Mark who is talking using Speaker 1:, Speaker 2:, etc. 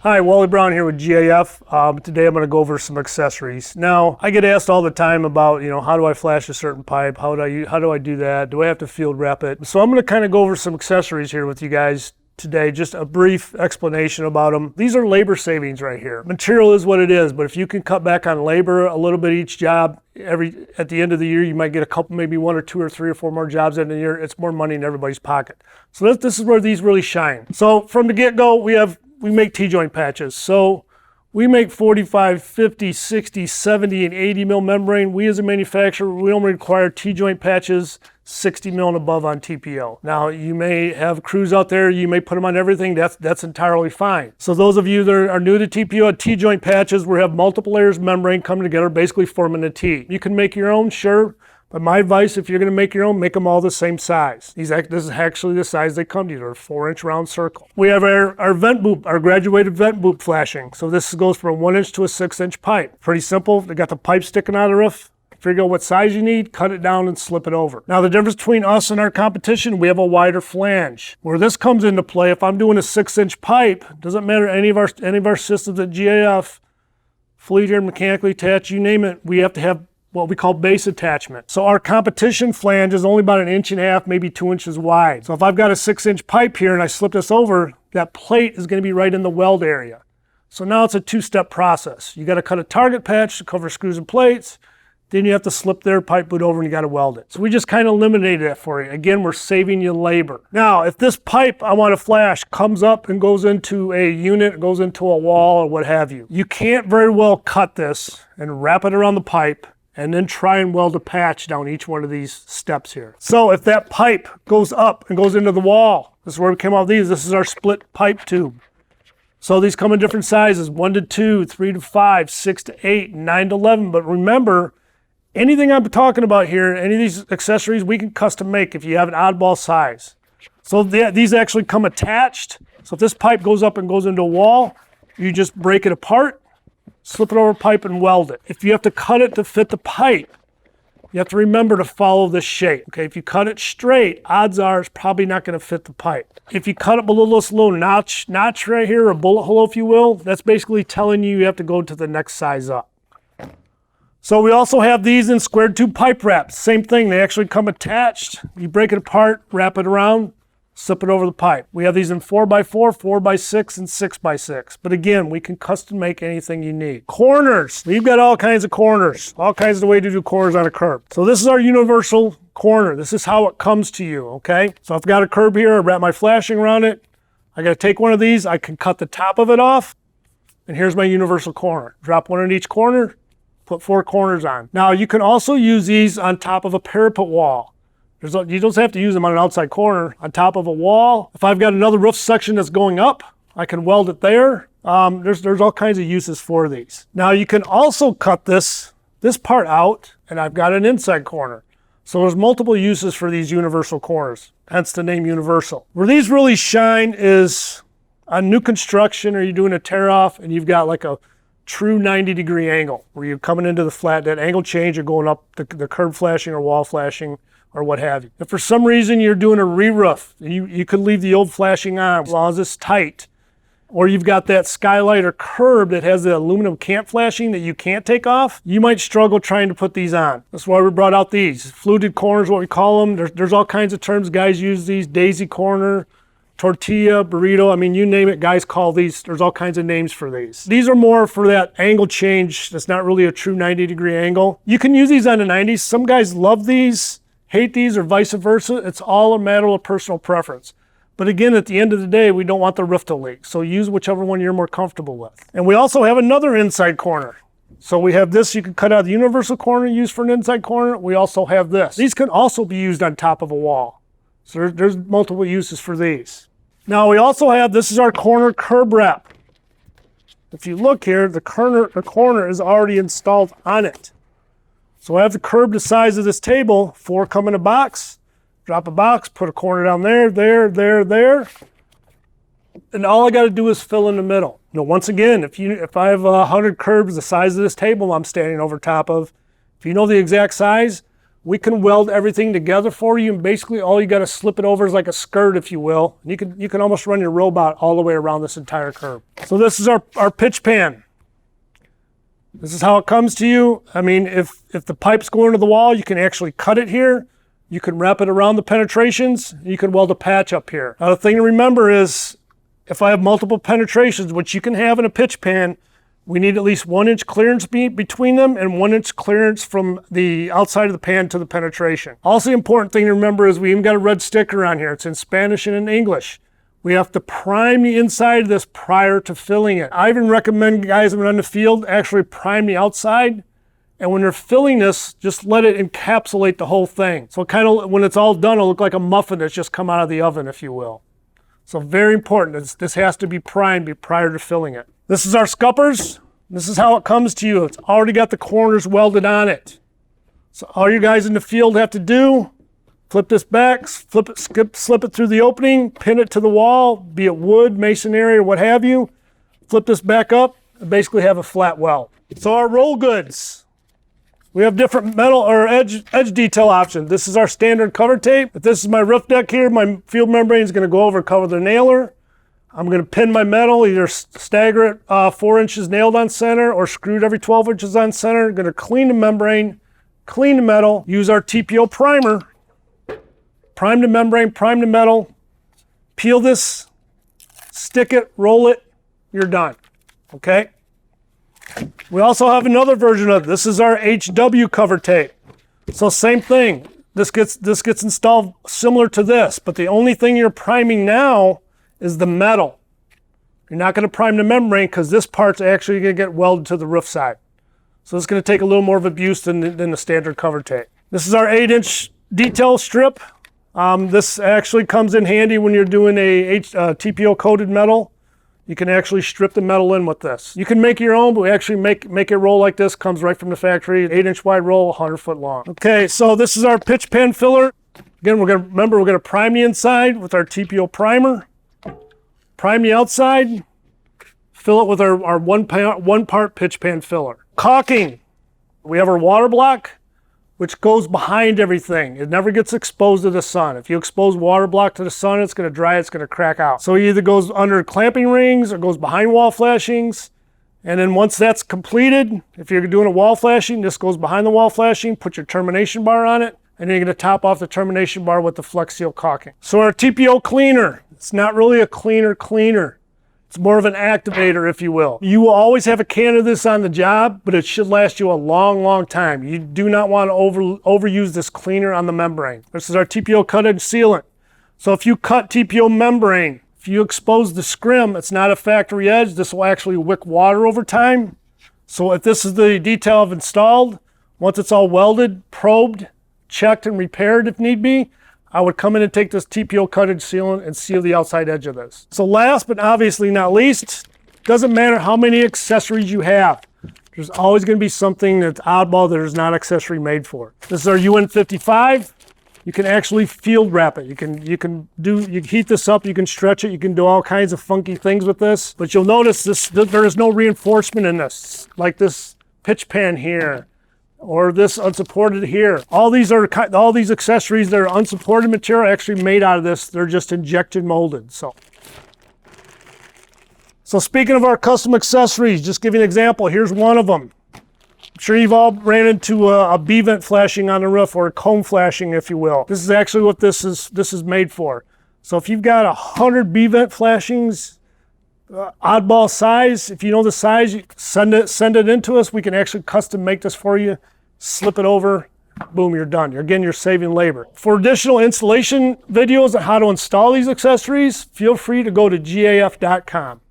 Speaker 1: Hi, Wally Brown here with GAF. Today I'm going to go over some accessories. Now, I get asked all the time about, how do I flash a certain pipe? How do I do that? Do I have to field wrap it? So I'm going to kind of go over some accessories here with you guys today, just a brief explanation about them. These are labor savings right here. Material is what it is, but if you can cut back on labor a little bit each job, at the end of the year, you might get a couple, maybe one or two or three or four more jobs in the year. It's more money in everybody's pocket. So this is where these really shine. So from the get-go, we make T-joint patches. So we make 45, 50, 60, 70, and 80 mil membrane. We as a manufacturer, we only require T-joint patches 60 mil and above on TPO. Now, you may have crews out there, you may put them on everything, that's entirely fine. So those of you that are new to TPO, T-joint patches, we have multiple layers of membrane coming together, basically forming a T. You can make your own, sure. But my advice, if you're going to make your own, make them all the same size. This is actually the size they come to. They're a 4-inch round circle. We have our vent boop, our graduated vent boop flashing. So this goes from a 1-inch to a 6-inch pipe. Pretty simple. They got the pipe sticking out of the roof. Figure out what size you need, cut it down, and slip it over. Now the difference between us and our competition, we have a wider flange. Where this comes into play, if I'm doing a 6-inch pipe, doesn't matter any of our systems at GAF, Fluted, mechanically attached, you name it, we have to have what we call base attachment. So our competition flange is only about 1.5 inches, maybe 2 inches wide. So if I've got a 6-inch pipe here and I slip this over, that plate is going to be right in the weld area. So now it's a two-step process. You got to cut a target patch to cover screws and plates. Then you have to slip their pipe boot over and you got to weld it. So we just kind of eliminated that for you. Again, we're saving you labor. Now, if this pipe I want to flash comes up and goes into a unit, goes into a wall or what have you, you can't very well cut this and wrap it around the pipe and then try and weld a patch down each one of these steps here. So if that pipe goes up and goes into the wall, this is where we came out with these. This is our split pipe tube. So these come in different sizes, 1 to 2, 3 to 5, 6 to 8, 9 to 11. But remember, anything I'm talking about here, any of these accessories, we can custom make if you have an oddball size. So these actually come attached. So if this pipe goes up and goes into a wall, you just break it apart, slip it over a pipe and weld it. If you have to cut it to fit the pipe, you have to remember to follow this shape. Okay, if you cut it straight, odds are it's probably not going to fit the pipe. If you cut it below this little notch right here, a bullet hole if you will, that's basically telling you have to go to the next size up. So we also have these in square tube pipe wraps. Same thing, they actually come attached. You break it apart, wrap it around, slip it over the pipe. We have these in 4x4, 4x6, and 6x6. But again, we can custom make anything you need. Corners, we've got all kinds of corners, all kinds of ways to do corners on a curb. So this is our universal corner. This is how it comes to you, okay? So I've got a curb here, I wrap my flashing around it. I gotta take one of these, I can cut the top of it off, and here's my universal corner. Drop one in each corner, put 4 corners on. Now you can also use these on top of a parapet wall. You don't have to use them on an outside corner, on top of a wall. If I've got another roof section that's going up, I can weld it there. There's all kinds of uses for these. Now you can also cut this part out, and I've got an inside corner. So there's multiple uses for these universal corners, hence the name universal. Where these really shine is on new construction, or you're doing a tear off and you've got like a true 90-degree angle where you're coming into the flat, that angle change or going up the curb flashing or wall flashing or what have you. If for some reason you're doing a re-roof, you could leave the old flashing on as long as it's tight, or you've got that skylight or curb that has the aluminum cant flashing that you can't take off, you might struggle trying to put these on. That's why we brought out these. Fluted corners, what we call them. There's all kinds of terms guys use these, daisy corner, tortilla, burrito, I mean, you name it, guys call these, there's all kinds of names for these. These are more for that angle change that's not really a true 90-degree angle. You can use these on the 90s. Some guys love these, hate these, or vice versa. It's all a matter of personal preference. But again, at the end of the day, we don't want the roof to leak. So use whichever one you're more comfortable with. And we also have another inside corner. So we have this, you can cut out the universal corner, use for an inside corner. We also have this. These can also be used on top of a wall. So there's multiple uses for these. Now we also have, this is our corner curb wrap. If you look here, the corner is already installed on it. So I have the curb the size of this table, 4 come in a box, drop a box, put a corner down there, there. And all I gotta do is fill in the middle. Now once again, if I have 100 curbs the size of this table I'm standing over top of, if you know the exact size, we can weld everything together for you, and basically all you got to slip it over is like a skirt, if you will. You can almost run your robot all the way around this entire curve. So this is our pitch pan. This is how it comes to you. I mean, if the pipe's going to the wall, you can actually cut it here. You can wrap it around the penetrations. You can weld a patch up here. Now the thing to remember is, if I have multiple penetrations, which you can have in a pitch pan, we need at least 1 inch clearance between them and 1 inch clearance from the outside of the pan to the penetration. Also, the important thing to remember is we even got a red sticker on here. It's in Spanish and in English. We have to prime the inside of this prior to filling it. I even recommend guys when on the field actually prime the outside. And when they're filling this, just let it encapsulate the whole thing. So kind of when it's all done, it'll look like a muffin that's just come out of the oven, if you will. So very important. This has to be primed prior to filling it. This is our scuppers. This is how it comes to you. It's already got the corners welded on it. So all you guys in the field have to do, flip this back, slip it through the opening, pin it to the wall, be it wood, masonry, or what have you. Flip this back up and basically have a flat weld. So our roll goods. We have different metal or edge detail options. This is our standard cover tape. If this is my roof deck here, my field membrane is going to go over and cover the nailer. I'm going to pin my metal, either stagger it 4 inches nailed on center or screwed every 12 inches on center. I'm going to clean the membrane, clean the metal, use our TPO primer, prime the membrane, prime the metal, peel this, stick it, roll it, you're done, okay? We also have another version of it. This is our HW cover tape. So same thing, this gets installed similar to this, but the only thing you're priming now is the metal. You're not going to prime the membrane because this part's actually going to get welded to the roof side. So it's going to take a little more of abuse than the standard cover tape. This is our 8-inch detail strip. This actually comes in handy when you're doing a TPO coated metal. You can actually strip the metal in with this. You can make your own, but we actually make it roll like this. Comes right from the factory. 8-inch wide roll, 100 foot long. Okay, so this is our pitch pan filler. Again, we're going to prime the inside with our TPO primer. Prime the outside, fill it with our one part pitch pan filler. Caulking. We have our water block, which goes behind everything. It never gets exposed to the sun. If you expose water block to the sun, it's going to dry, it's going to crack out. So it either goes under clamping rings or goes behind wall flashings. And then once that's completed, if you're doing a wall flashing, this goes behind the wall flashing, put your termination bar on it, and then you're going to top off the termination bar with the FlexSeal caulking. So our TPO cleaner. It's not really a cleaner. It's more of an activator, if you will. You will always have a can of this on the job, but it should last you a long, long time. You do not want to overuse this cleaner on the membrane. This is our TPO cut edge sealant. So if you cut TPO membrane, if you expose the scrim, it's not a factory edge. This will actually wick water over time. So if this is the detail I've installed, once it's all welded, probed, checked, and repaired if need be, I would come in and take this TPO cut edge sealant and seal the outside edge of this. So last but obviously not least, doesn't matter how many accessories you have. There's always going to be something that's oddball that is not accessory made for. This is our UN55. You can actually field wrap it. You can heat this up, you can stretch it, you can do all kinds of funky things with this. But you'll notice there is no reinforcement in this, like this pitch pan here, or this unsupported here. All these accessories that are unsupported material are actually made out of this. They're just injection molded. So speaking of our custom accessories, just give you an example. Here's one of them. I'm sure you've all ran into a B-vent flashing on the roof, or a cone flashing, if you will. This is actually what this is made for. So if you've got 100 B-vent flashings, oddball size, if you know the size, you send it into us. We can actually custom make this for you, slip it over, boom, you're done. Again, you're saving labor. For additional installation videos on how to install these accessories, feel free to go to gaf.com.